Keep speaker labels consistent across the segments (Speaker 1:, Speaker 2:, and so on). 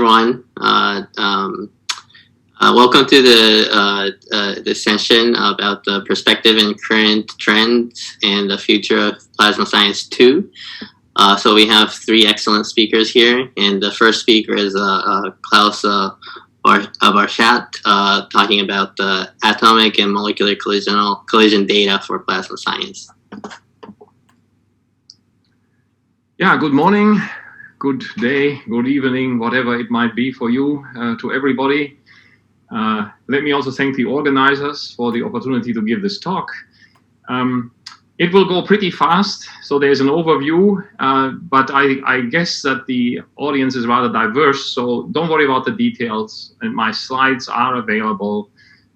Speaker 1: everyone. Welcome to the session about the perspective and current trends and the future of plasma science 2. So we have three excellent speakers here, and the first speaker is Klaus Bartschat, talking about the atomic and molecular collision data for plasma science.
Speaker 2: Yeah, good morning, good day, good evening, whatever it might be for you, to everybody. Let me also thank the organizers for the opportunity to give this talk. It will go pretty fast, so there's an overview, but I guess that the audience is rather diverse, so don't worry about the details. And my slides are available.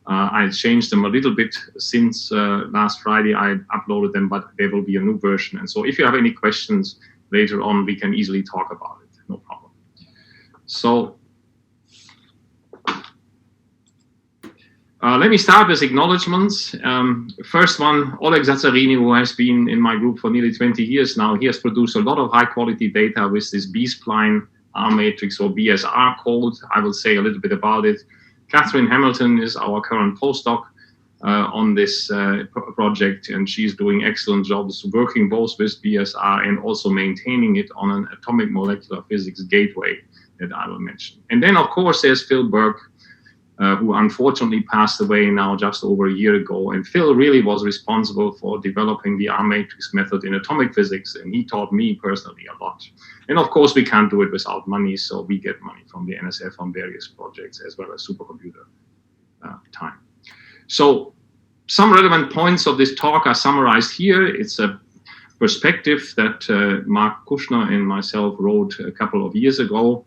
Speaker 2: I changed them a little bit since last Friday. I uploaded them, but there will be a new version. And so if you have any questions later on, we can easily talk about it, no problem. So let me start with acknowledgements. First one, Oleg Zazarini, who has been in my group for nearly 20 years now, he has produced a lot of high quality data with this B-spline R matrix or BSR code. I will say a little bit about it. Catherine Hamilton is our current postdoc on this project, and she's doing excellent jobs working both with BSR and also maintaining it on an atomic molecular physics gateway that I will mention. And then, of course, there's Phil Burke, who unfortunately passed away now just over a year ago. And Phil really was responsible for developing the R matrix method in atomic physics, and he taught me personally a lot. And of course, we can't do it without money, so we get money from the NSF on various projects as well as supercomputer time. So some relevant points of this talk are summarized here. It's a perspective that Mark Kushner and myself wrote a couple of years ago.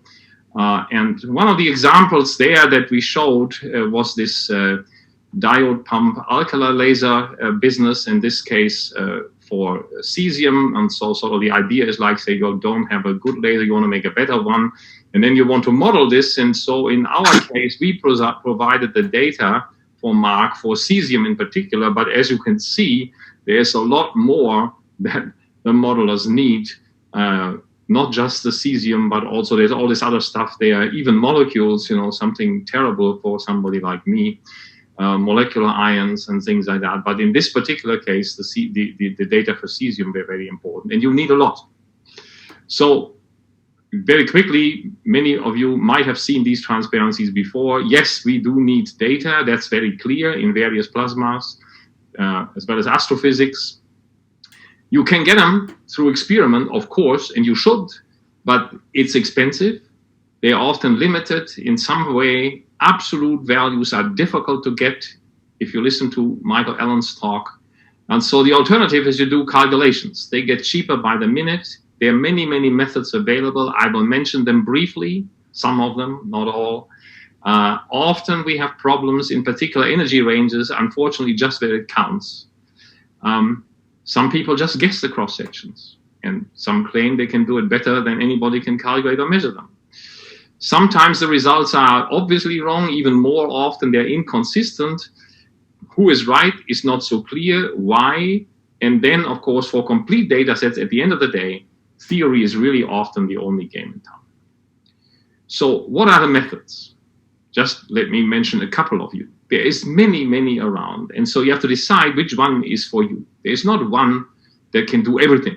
Speaker 2: And one of the examples there that we showed was this diode pump alkali laser business, in this case for cesium. And so sort of the idea is like, say, you don't have a good laser, you want to make a better one, and then you want to model this. And so in our case, we provided the data for Mark for cesium in particular, but as you can see, there's a lot more that the modelers need. Not just the cesium, but also there's all this other stuff there, even molecules, you know, something terrible for somebody like me, molecular ions and things like that. But in this particular case, the data for cesium were very important, and you need a lot. So very quickly, many of you might have seen these transparencies before. Yes, we do need data. That's very clear in various plasmas, as well as astrophysics. You can get them through experiment, of course, and you should, but it's expensive. They are often limited in some way. Absolute values are difficult to get if you listen to Michael Allen's talk. And so the alternative is you do calculations. They get cheaper by the minute. There are many, many methods available. I will mention them briefly, some of them, not all. Often we have problems in particular energy ranges, unfortunately, just where it counts. Some people just guess the cross sections, and some claim they can do it better than anybody can calculate or measure them. Sometimes the results are obviously wrong. Even more often, they're inconsistent. Who is right is not so clear. Why? And then, of course, for complete data sets, at the end of the day, theory is really often the only game in town. So what are the methods? Just let me mention a couple of you. There is many, many around. And so you have to decide which one is for you. There's not one that can do everything.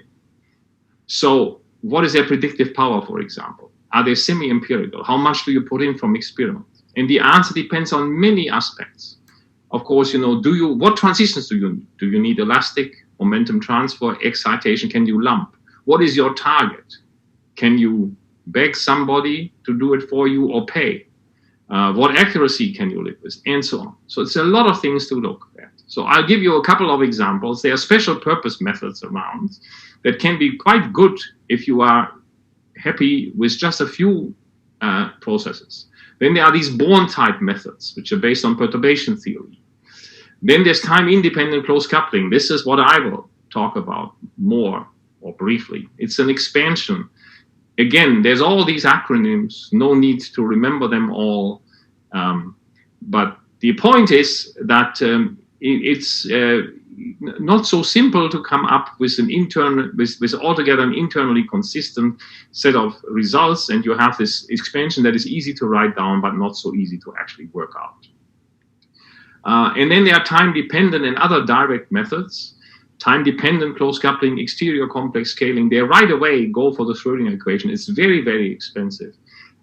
Speaker 2: So what is their predictive power, for example? Are they semi-empirical? How much do you put in from experiment? And the answer depends on many aspects. Of course, you know, what transitions do you need? Do you need elastic, momentum transfer, excitation? Can you lump? What is your target? Can you beg somebody to do it for you or pay? What accuracy can you live with, and so on. So it's a lot of things to look at. So I'll give you a couple of examples. There are special purpose methods around that can be quite good if you are happy with just a few processes. Then there are these Born type methods, which are based on perturbation theory. Then there's time-independent close coupling. This is what I will talk about more or briefly. It's an expansion. Again, there's all these acronyms, no need to remember them all. But the point is that not so simple to come up with an with altogether an internally consistent set of results, and you have this expansion that is easy to write down but not so easy to actually work out. And then there are time-dependent and other direct methods. Time-dependent close coupling, exterior complex scaling, they right away go for the Schrödinger equation. It's very, very expensive.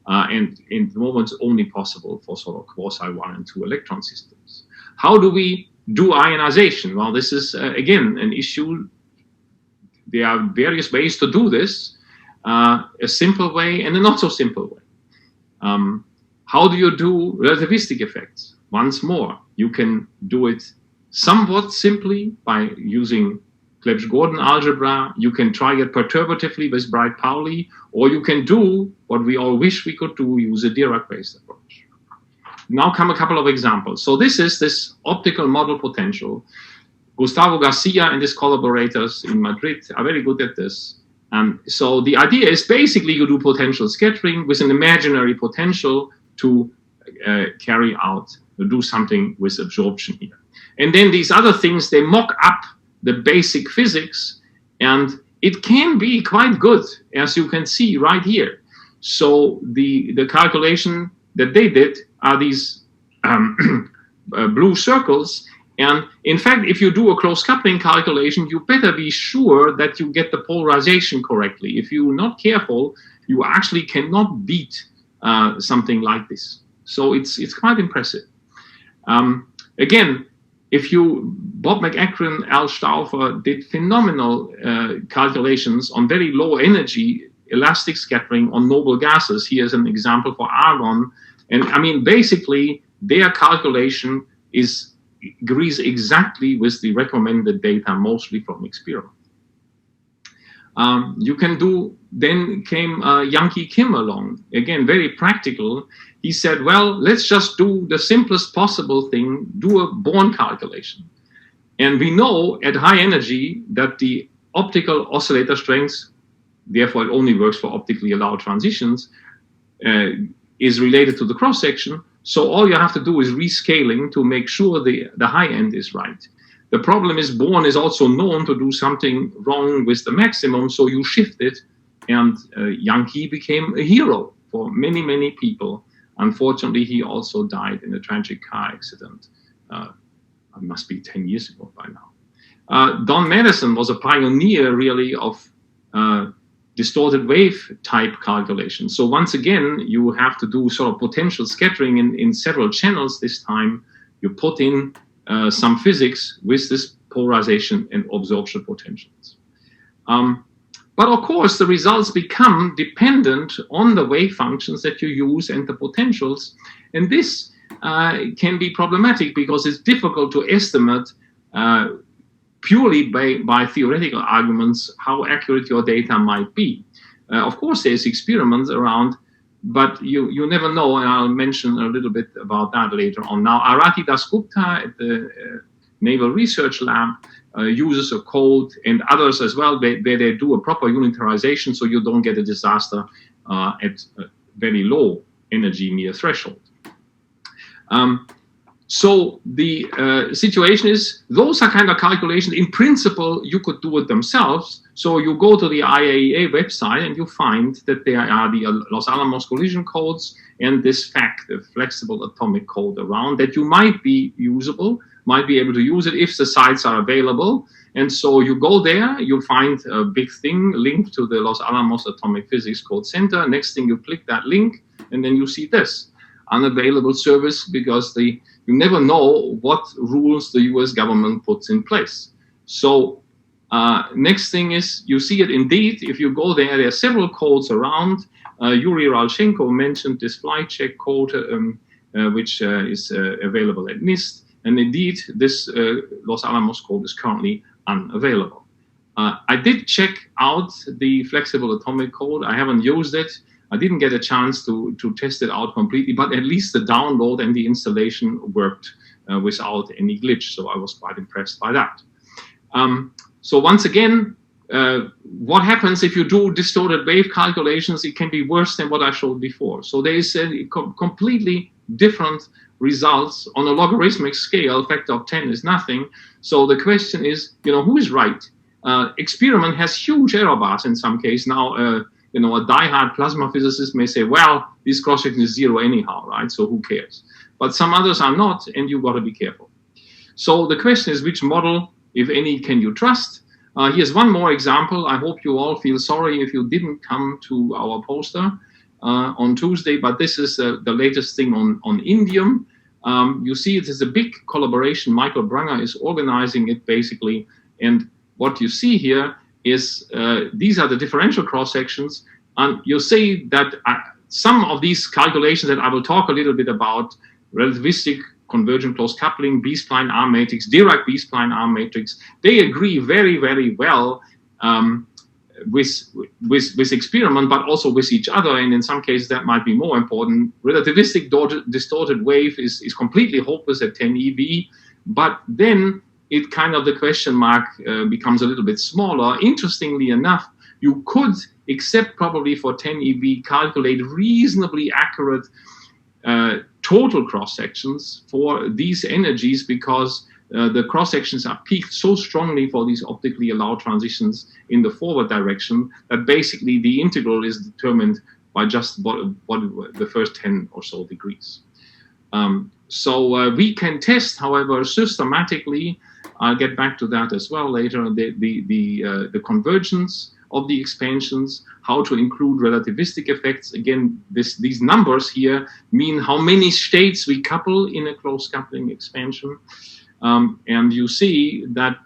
Speaker 2: And in the moment, it's only possible for sort of quasi 1 and 2 electron systems. How do we do ionization? Well, this is, again, an issue. There are various ways to do this, a simple way and a not so simple way. How do you do relativistic effects? Once more, you can do it somewhat simply by using Clebsch-Gordon algebra. You can try it perturbatively with Bright-Pauli, or you can do what we all wish we could do, use a Dirac-based approach. Now come a couple of examples. So this is this optical model potential. Gustavo Garcia and his collaborators in Madrid are very good at this. So the idea is basically you do potential scattering with an imaginary potential to carry out, do something with absorption here. And then these other things, they mock up the basic physics, and it can be quite good, as you can see right here. So the calculation that they did are these blue circles. And in fact, if you do a close coupling calculation, you better be sure that you get the polarization correctly. If you're not careful, you actually cannot beat something like this. So it's quite impressive. Again, Bob McEachran, Al Stauffer did phenomenal calculations on very low energy elastic scattering on noble gases. Here's an example for argon. And I mean, basically, their calculation agrees exactly with the recommended data, mostly from experiment. You can do, then came Yankee Kim along, again, very practical. He said, well, let's just do the simplest possible thing, do a Born calculation. And we know at high energy that the optical oscillator strength, therefore it only works for optically allowed transitions, is related to the cross-section. So all you have to do is rescaling to make sure the high end is right. The problem is Born is also known to do something wrong with the maximum, so you shift it, and Yankee became a hero for many, many people. Unfortunately, he also died in a tragic car accident. It must be 10 years ago by now. Don Madison was a pioneer, really, of distorted wave type calculations. So once again, you have to do sort of potential scattering in several channels this time. You put in some physics with this polarization and absorption potentials. But of course, the results become dependent on the wave functions that you use and the potentials. And this can be problematic because it's difficult to estimate purely by theoretical arguments how accurate your data might be. Of course, there's experiments around, but you never know, and I'll mention a little bit about that later on. Now, Arati Dasgupta at the Naval Research Lab uses a code, and others as well, where they do a proper unitarization so you don't get a disaster at a very low energy near threshold. So the situation is, those are kind of calculations. In principle, you could do it themselves. So you go to the IAEA website and you find that there are the Los Alamos collision codes and this FAC, the flexible atomic code around that you might be usable, might be able to use it if the sites are available. And so you go there, you find a big thing linked to the Los Alamos Atomic Physics Code Center. Next thing, you click that link, and then you see this unavailable service, because you never know what rules the US government puts in place. So next thing is, you see it indeed. If you go there, there are several codes around. Yuri Ralchenko mentioned this flight check code, which is available at NIST. And indeed, this Los Alamos code is currently unavailable. I did check out the flexible atomic code. I haven't used it. I didn't get a chance to test it out completely, but at least the download and the installation worked without any glitch. So I was quite impressed by that. So once again, what happens if you do distorted wave calculations? It can be worse than what I showed before. So there is a completely different results on a logarithmic scale, factor of 10 is nothing. So the question is, who is right? Experiment has huge error bars in some case. Now, a diehard plasma physicist may say, well, this cross-section is 0 anyhow, right? So who cares? But some others are not, and you've got to be careful. So the question is, which model, if any, can you trust? Here's one more example. I hope you all feel sorry if you didn't come to our poster on Tuesday, but this is the latest thing on indium. You see it is a big collaboration. Michael Branger is organizing it basically, and what you see here is these are the differential cross-sections, and you'll see that some of these calculations that I will talk a little bit about, relativistic convergent close coupling, B-spline arm matrix, Dirac B-spline arm matrix, they agree very, very well with experiment, but also with each other, and in some cases that might be more important. Relativistic distorted wave is completely hopeless at 10 eV, but then it kind of, the question mark becomes a little bit smaller. Interestingly enough, you could, except probably for 10 eV, calculate reasonably accurate total cross-sections for these energies, because the cross-sections are peaked so strongly for these optically allowed transitions in the forward direction that basically the integral is determined by just what the first 10 or so degrees. So we can test, however, systematically, I'll get back to that as well later, the convergence of the expansions, how to include relativistic effects. Again, these numbers here mean how many states we couple in a close coupling expansion. And you see that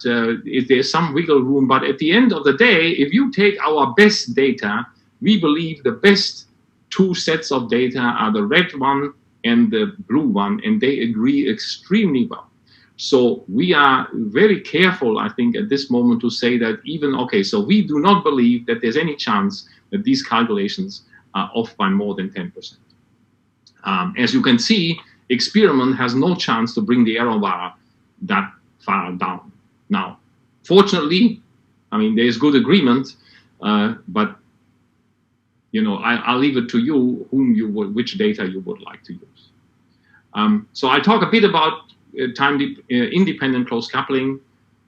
Speaker 2: there's some wiggle room, but at the end of the day, if you take our best data, we believe the best two sets of data are the red one and the blue one, and they agree extremely well. So we are very careful, I think, at this moment to say that so we do not believe that there's any chance that these calculations are off by more than 10%. As you can see, experiment has no chance to bring the error bar that far down. Now, fortunately, there's good agreement, but I'll leave it to you which data you would like to use. So I'll talk a bit about time-independent close coupling.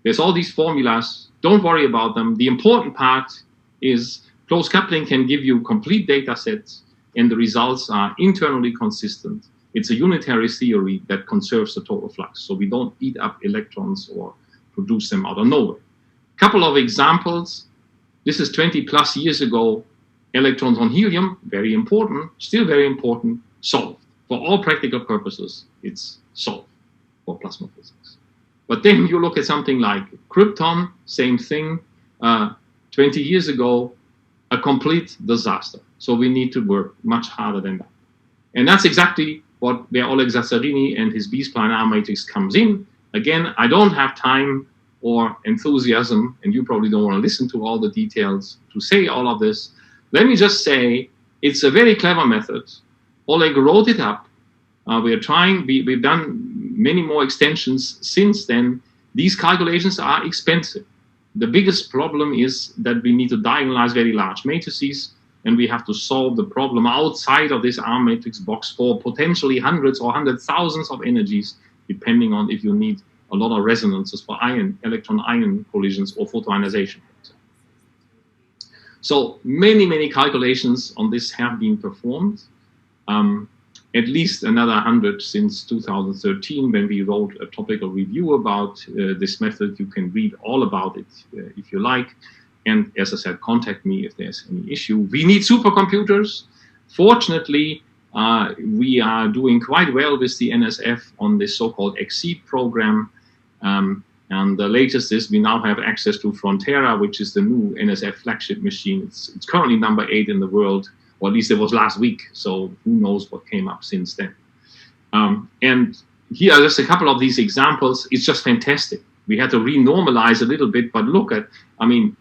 Speaker 2: There's all these formulas. Don't worry about them. The important part is close coupling can give you complete data sets, and the results are internally consistent. It's a unitary theory that conserves the total flux, so we don't eat up electrons or produce them out of nowhere. Couple of examples. This is 20 plus years ago. Electrons on helium, very important, still very important, solved. For all practical purposes, it's solved for plasma physics. But then you look at something like krypton, same thing, 20 years ago, a complete disaster. So we need to work much harder than that. And that's exactly where Oleg Zassarini and his B-spline arm matrix comes in. Again, I don't have time or enthusiasm, and you probably don't want to listen to all the details to say all of this. Let me just say, it's a very clever method. Oleg wrote it up. We've done many more extensions since then. These calculations are expensive. The biggest problem is that we need to diagonalize very large matrices, and we have to solve the problem outside of this arm matrix box for potentially hundreds or 100,000s of energies, depending on if you need a lot of resonances for electron-ion collisions or photoionization. So many calculations on this have been performed. At least another 100 since 2013, when we wrote a topical review about this method. You can read all about it if you like. And as I said, contact me if there's any issue. We need supercomputers. Fortunately, we are doing quite well with the NSF on this so-called EXCEED program. And the latest is we now have access to Frontera, which is the new NSF flagship machine. It's currently number 8 in the world, or at least it was last week. So who knows what came up since then. And here are just a couple of these examples. It's just fantastic. We had to renormalize a little bit, but look at,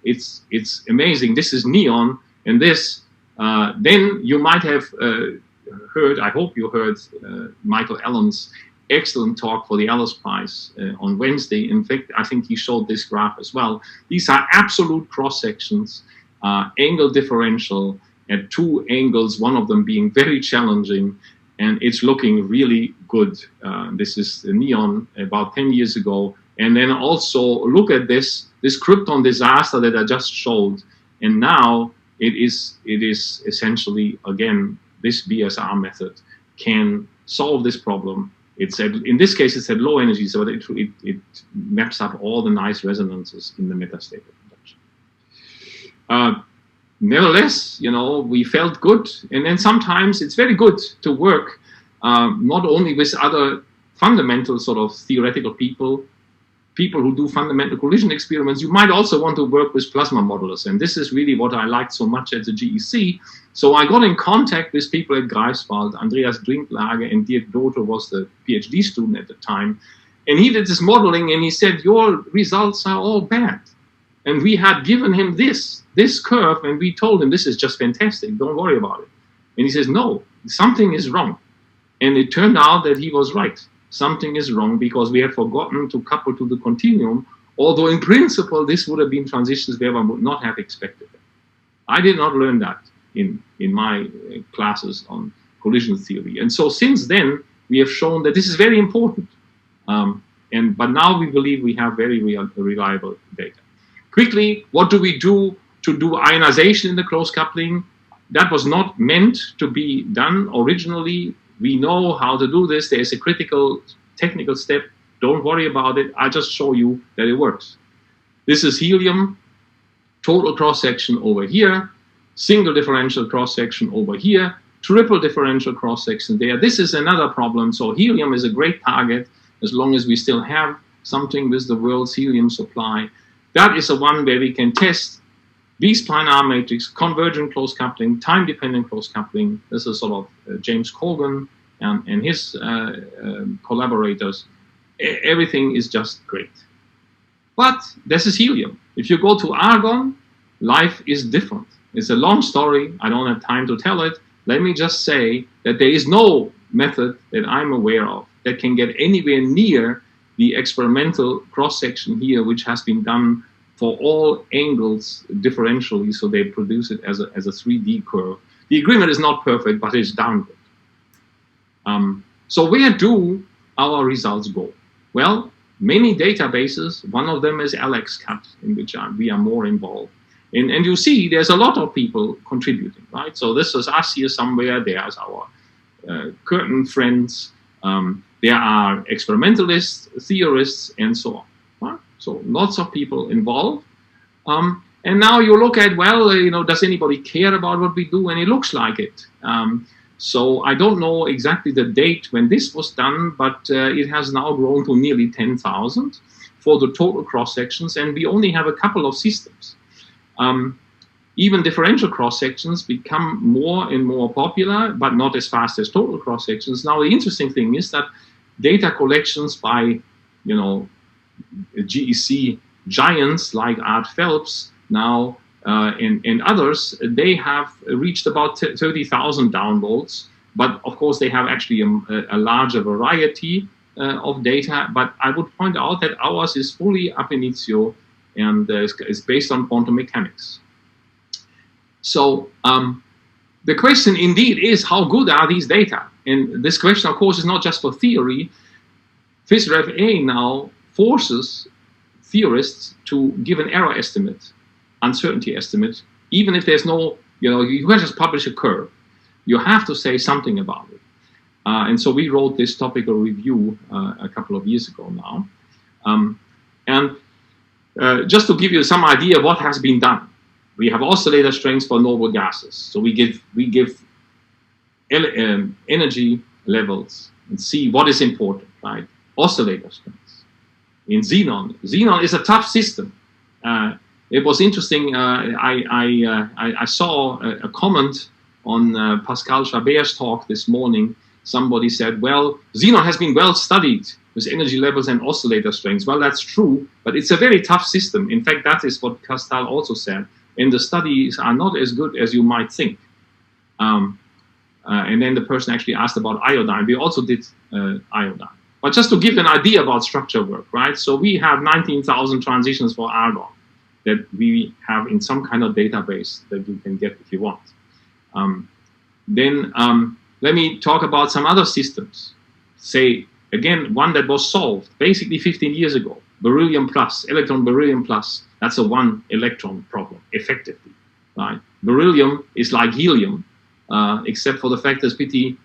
Speaker 2: it's amazing. This is neon, and this, then you might have heard, I hope you heard Michael Allen's excellent talk for the Alice Prize on Wednesday. In fact, I think he showed this graph as well. These are absolute cross-sections, angle differential at 2 angles, one of them being very challenging. and it's looking really good. This is the neon about 10 years ago. And then also look at this krypton disaster that I just showed. And now it is essentially, again, this BSR method can solve this problem. It's in this case, it's at low energy, so it maps up all the nice resonances in the metastable production. Nevertheless, we felt good. And then sometimes it's very good to work not only with other fundamental sort of theoretical people who do fundamental collision experiments. You might also want to work with plasma modelers. And this is really what I liked so much at the GEC. So I got in contact with people at Greifswald. Andreas Drinklage and Dirk Dote was the PhD student at the time. And he did this modeling and he said, your results are all bad. And we had given him this curve, and we told him, this is just fantastic, don't worry about it. And he says, no, something is wrong. And it turned out that he was right. Something is wrong because we had forgotten to couple to the continuum, although in principle, this would have been transitions where one would not have expected them. I did not learn that in my classes on collision theory. And so since then, we have shown that this is very important. But now we believe we have very reliable data. Quickly, what do we do to do ionization in the close coupling? That was not meant to be done originally. We know how to do this. There's a critical technical step. Don't worry about it. I just show you that it works. This is helium, total cross-section over here, single differential cross-section over here, triple differential cross-section there. This is another problem. So helium is a great target as long as we still have something with the world's helium supply. That is the one where we can test B-spline R matrix, convergent close coupling, time-dependent close coupling. This is sort of James Colgan and his collaborators. Everything is just great. But this is helium. If you go to argon, life is different. It's a long story. I don't have time to tell it. Let me just say that there is no method that I'm aware of that can get anywhere near the experimental cross-section here, which has been done for all angles differentially, so they produce it as a 3D curve. The agreement is not perfect, but it's darn good. So where do our results go? Well, many databases, one of them is AlexCut, in which we are more involved. And you see, there's a lot of people contributing, right? So this is us here somewhere, there's our Curtin friends, there are experimentalists, theorists, and so on. Right? So lots of people involved. And now you look at, well, does anybody care about what we do? And it looks like it. So I don't know exactly the date when this was done, but it has now grown to nearly 10,000 for the total cross-sections, and we only have a couple of systems. Even differential cross-sections become more and more popular, but not as fast as total cross-sections. Now, the interesting thing is that data collections by, GEC giants like Art Phelps now and others, they have reached about 30,000 downloads. But of course, they have actually a larger variety of data. But I would point out that ours is fully ab initio and is based on quantum mechanics. So the question indeed is, how good are these data? And this question, of course, is not just for theory. PhysRev-A now forces theorists to give an error estimate, uncertainty estimate, even if there's no, you can't just publish a curve. You have to say something about it. And so we wrote this topical review a couple of years ago now. Just to give you some idea of what has been done, we have oscillator strengths for noble gases. So we give energy levels and see what is important, right? Oscillator strengths. In xenon is a tough system. It was interesting. I saw a comment on Pascal Chabert's talk this morning. Somebody said, well, xenon has been well studied with energy levels and oscillator strengths. Well, that's true, but it's a very tough system. In fact, that is what Castal also said. And the studies are not as good as you might think. And then the person actually asked about iodine. We also did iodine. But just to give you an idea about structure work, right? So we have 19,000 transitions for argon that we have in some kind of database that you can get if you want. let me talk about some other systems. Say, again, one that was solved basically 15 years ago. Beryllium plus, electron beryllium plus. That's a one electron problem, effectively, right? Beryllium is like helium, except for the fact that it's pretty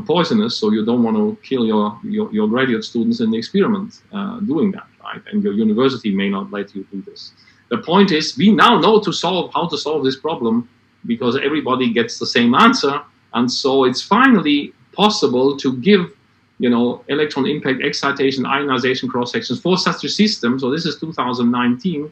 Speaker 2: poisonous, so you don't want to kill your graduate students in the experiment doing that, right? And your university may not let you do this. The point is, we now know how to solve this problem because everybody gets the same answer, and so it's finally possible to give, electron impact excitation, ionization cross sections for such a system. So this is 2019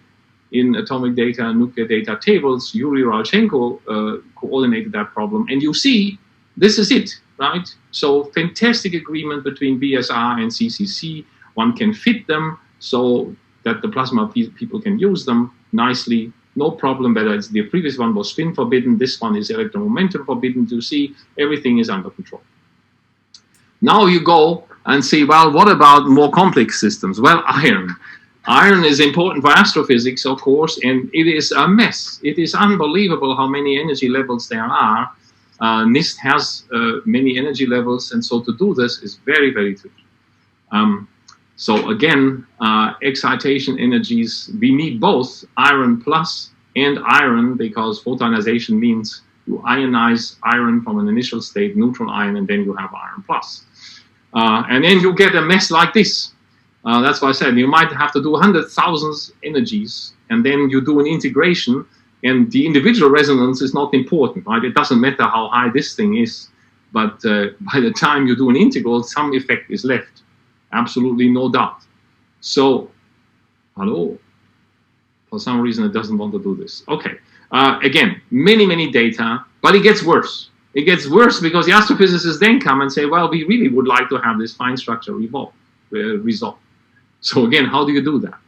Speaker 2: in atomic data and nuclear data tables. Yuri Ralchenko coordinated that problem, and you see this is it, right? So fantastic agreement between BSR and CCC. One can fit them so that the plasma people can use them nicely. No problem whether it's the previous one was spin forbidden, this one is electron momentum forbidden. You see, everything is under control. Now you go and say, well, what about more complex systems? Well, iron. Iron is important for astrophysics, of course, and it is a mess. It is unbelievable how many energy levels there are. NIST has many energy levels, and so to do this is very, very tricky. So again, excitation energies, we need both iron plus and iron, because photoionization means you ionize iron from an initial state, neutral ion, and then you have iron plus. And then you get a mess like this. That's why I said you might have to do 100,000 energies, and then you do an integration, and the individual resonance is not important, right? It doesn't matter how high this thing is, but by the time you do an integral, some effect is left. Absolutely no doubt. So, hello? For some reason, it doesn't want to do this. Okay. Again, many, many data, but it gets worse. It gets worse because the astrophysicists then come and say, well, we really would like to have this fine structure resolved. So again, how do you do that?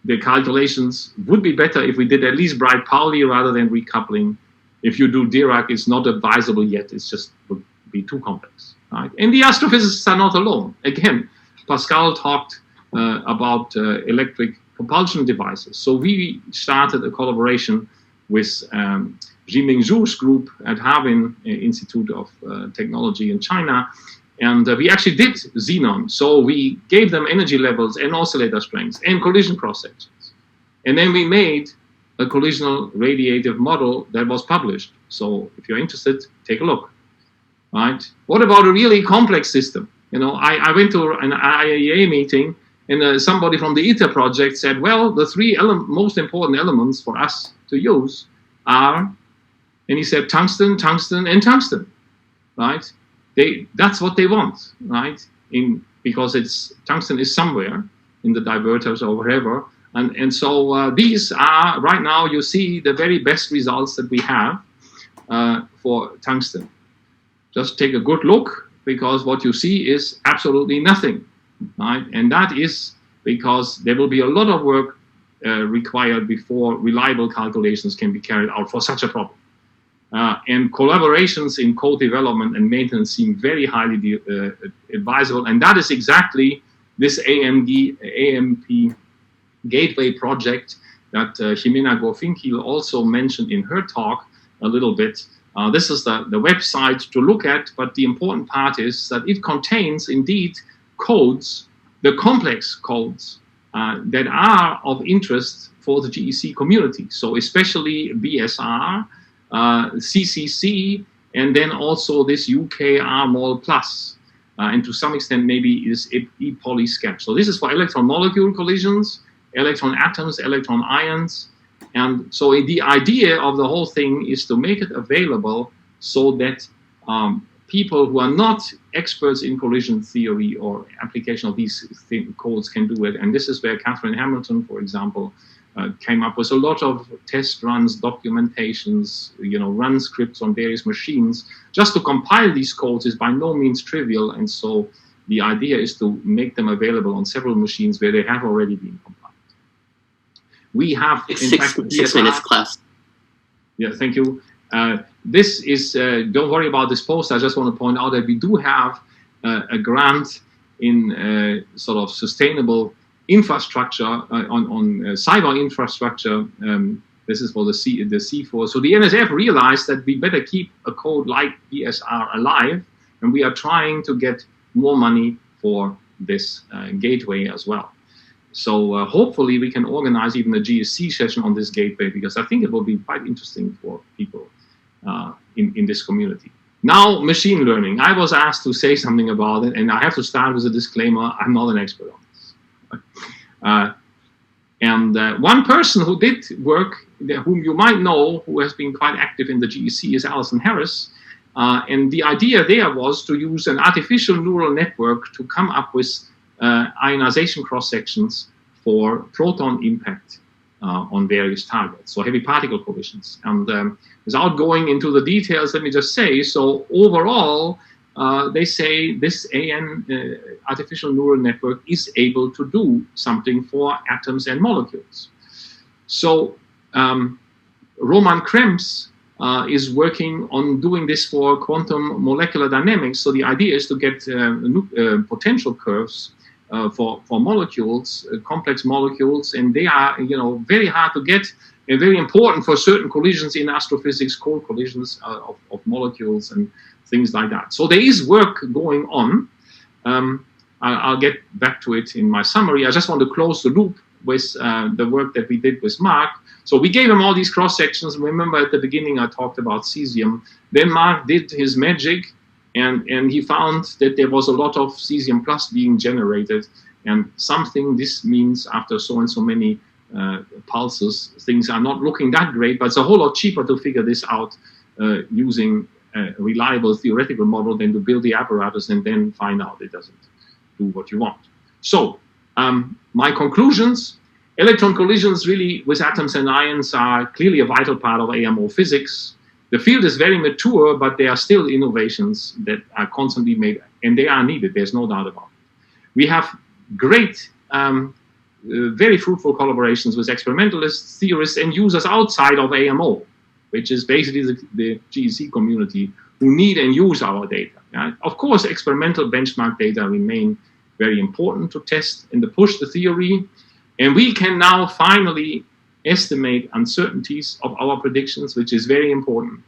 Speaker 2: The calculations would be better if we did at least Bright-Pauli rather than recoupling. If you do Dirac, it's not advisable yet. It's just would be too complex. Right? And the astrophysicists are not alone. Again, Pascal talked about electric propulsion devices. So we started a collaboration with Jiming Zhu's group at Harbin Institute of Technology in China. And we actually did xenon. So we gave them energy levels and oscillator strengths and collision cross-sections. And then we made a collisional radiative model that was published. So if you're interested, take a look. Right? What about a really complex system? I went to an IAEA meeting, and somebody from the ITER project said, well, the three most important elements for us to use are, and he said tungsten, tungsten, and tungsten, right? That's what they want, right? Because tungsten is somewhere in the diverters or wherever. And so these are, right now, you see the very best results that we have for tungsten. Just take a good look, because what you see is absolutely nothing, right? And that is because there will be a lot of work required before reliable calculations can be carried out for such a problem. And collaborations in co-development and maintenance seem very highly advisable, and that is exactly this AMP Gateway project that Jimena Gorfinkiel also mentioned in her talk a little bit. This is the website to look at, but the important part is that it contains indeed codes, the complex codes that are of interest for the GEC community. So especially BSR, CCC, and then also this UK RMOL plus, and to some extent maybe is E-poly SCAP. So this is for electron molecule collisions, electron atoms, electron ions. And so the idea of the whole thing is to make it available so that people who are not experts in collision theory or application of these codes can do it. And this is where Catherine Hamilton, for example, came up with a lot of test runs, documentations, run scripts on various machines. Just to compile these codes is by no means trivial. And so the idea is to make them available on several machines where they have already been compiled. We have, in fact,
Speaker 1: 6 minutes class.
Speaker 2: Yeah, thank you. This is, don't worry about this post. I just want to point out that we do have a grant in sort of sustainable infrastructure, on cyber infrastructure This is for the C4. So the NSF realized that we better keep a code like BSR alive, and we are trying to get more money for this gateway as well. So hopefully we can organize even a GEC session on this gateway, because I think it will be quite interesting for people in this community. Now, machine learning. I was asked to say something about it, and I have to start with a disclaimer. I'm not an expert on this. One person who did work, whom you might know, who has been quite active in the GEC, is Alison Harris. And the idea there was to use an artificial neural network to come up with ionization cross-sections for proton impact on various targets, so heavy particle collisions. And without going into the details, let me just say, so overall, they say this artificial neural network is able to do something for atoms and molecules. So Roman Krebs is working on doing this for quantum molecular dynamics. So the idea is to get potential curves for molecules, complex molecules, and they are, very hard to get and very important for certain collisions in astrophysics, cold collisions of molecules and things like that. So there is work going on. I'll get back to it in my summary. I just want to close the loop with the work that we did with Mark. So we gave him all these cross sections. Remember at the beginning I talked about cesium. Then Mark did his magic, and he found that there was a lot of cesium plus being generated, and this means after so and so many pulses, things are not looking that great, but it's a whole lot cheaper to figure this out using a reliable theoretical model than to build the apparatus and then find out it doesn't do what you want. So my conclusions: electron collisions really with atoms and ions are clearly a vital part of AMO physics. The field is very mature, but there are still innovations that are constantly made, and they are needed, there's no doubt about it. We have great, very fruitful collaborations with experimentalists, theorists, and users outside of AMO, which is basically the GEC community who need and use our data. Right? Of course, experimental benchmark data remain very important to test and to push the theory, and we can now finally estimate uncertainties of our predictions, which is very important.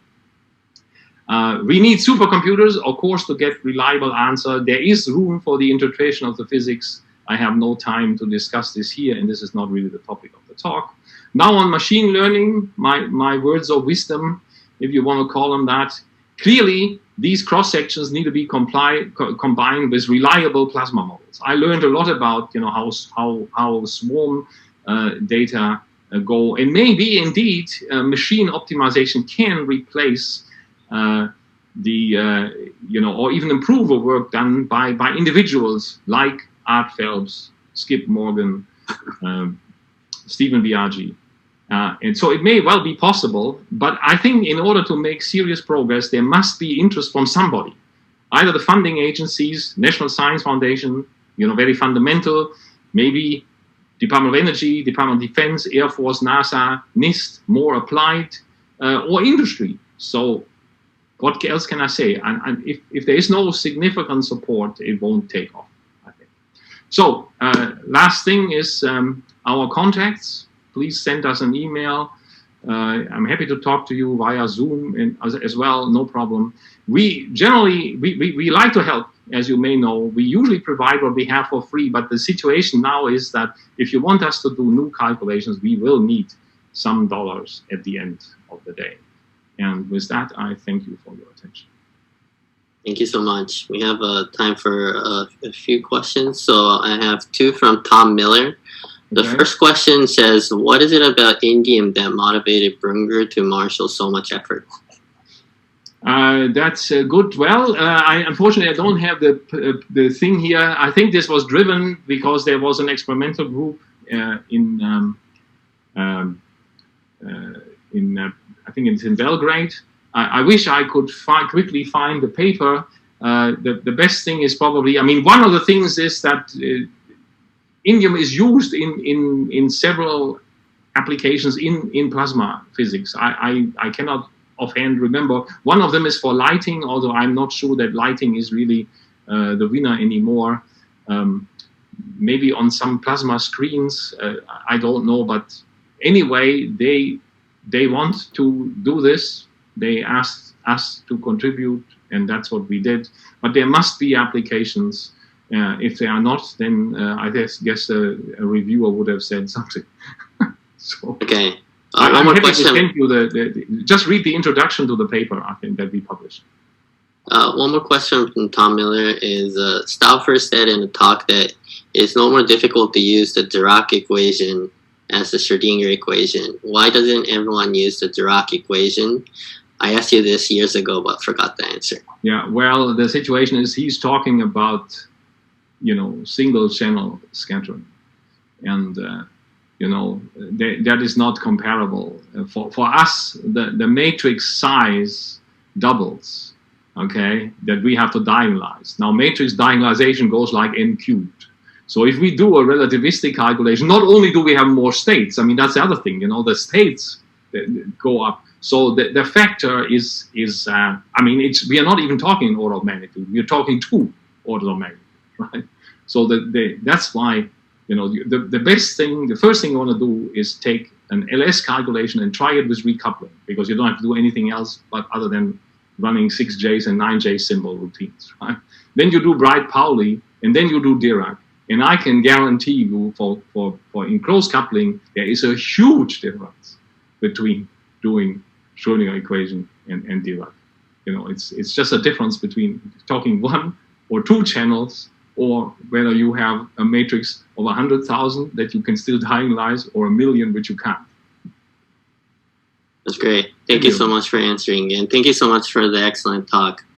Speaker 2: We need supercomputers, of course, to get reliable answer. There is room for the interpretation of the physics. I have no time to discuss this here, and this is not really the topic of the talk. Now on machine learning, my words of wisdom, if you want to call them that. Clearly, these cross-sections need to be combined with reliable plasma models. I learned a lot about how swarm data go, and maybe indeed machine optimization can replace or even improve the work done by individuals like Art Phelps, Skip Morgan, Stephen Biaggi. And so it may well be possible, but I think in order to make serious progress, there must be interest from somebody, either the funding agencies, National Science Foundation, very fundamental, maybe Department of Energy, Department of Defense, Air Force, NASA, NIST, more applied, or industry. So what else can I say? And if there is no significant support, it won't take off, I think. So last thing is our contacts. Please send us an email. I'm happy to talk to you via Zoom and as well, no problem. We generally, we like to help, as you may know. We usually provide what we have for free, but the situation now is that if you want us to do new calculations, we will need some dollars at the end of the day. And with that, I thank you for your attention.
Speaker 1: Thank you so much. We have time for a few questions. So I have two from Tom Miller. The first question says, what is it about indium that motivated Brunger to marshal so much effort?
Speaker 2: That's good. Well, unfortunately, I don't have the thing here. I think this was driven because there was an experimental group I think it's in Belgrade. I wish I could quickly find the paper. The best thing is probably, one of the things is that indium is used in several applications in plasma physics. I cannot offhand remember. One of them is for lighting, although I'm not sure that lighting is really the winner anymore. Maybe on some plasma screens, I don't know. But anyway, they want to do this. They asked us to contribute, and that's what we did. But there must be applications. If they are not, then I guess a reviewer would have said something. So,
Speaker 1: okay.
Speaker 2: I'm happy to send you just read the introduction to the paper, I think, that we published.
Speaker 1: One more question from Tom Miller is, Stauffer said in a talk that it's no more difficult to use the Dirac equation as the Schrödinger equation. Why doesn't everyone use the Dirac equation? I asked you this years ago, but forgot the answer. Yeah,
Speaker 2: well, the situation is he's talking about, single channel scattering. And, that is not comparable. For us, the matrix size doubles, okay, that we have to diagonalize. Now, matrix diagonalization goes like n cubed. So if we do a relativistic calculation, not only do we have more states, I mean, that's the other thing, the states go up. So the factor is I mean, we are not even talking in order of magnitude. We are talking 2 orders of magnitude, right? So that's why, the first thing you want to do is take an LS calculation and try it with recoupling, because you don't have to do anything else but other than running 6Js and 9J symbol routines, right? Then you do Bright-Pauli, and then you do Dirac. And I can guarantee you for in close coupling, there is a huge difference between doing Schrödinger equation and Dirac. It's just a difference between talking 1 or 2 channels, or whether you have a matrix of 100,000 that you can still diagonalize, or 1,000,000 which you can't.
Speaker 1: That's great. Thank you so much for answering, and thank you so much for the excellent talk.